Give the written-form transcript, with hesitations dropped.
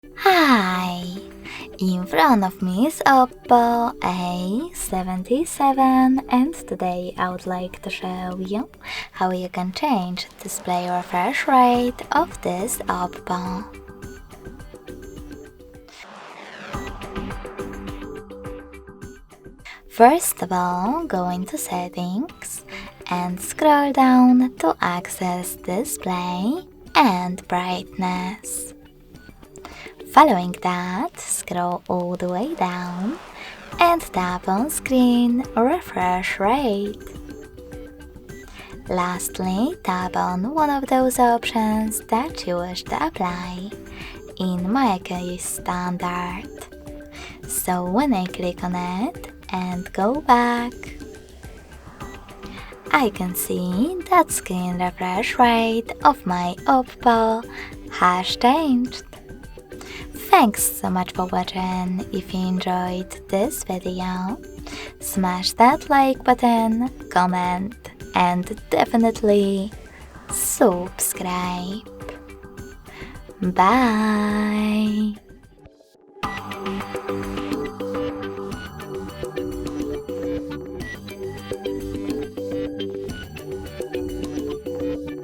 Hi! In front of me is Oppo A77 and today I would like to show you how you can change display refresh rate of this Oppo. First of all, go into settings and scroll down to access display and brightness. Following that, scroll all the way down and tap on screen refresh rate. Lastly, tap on one of those options that you wish to apply. In my case, standard. So when I click on it and go back, I can see that screen refresh rate of my Oppo has changed. Thanks so much for watching. If you enjoyed this video, smash that like button, comment, and definitely subscribe. Bye!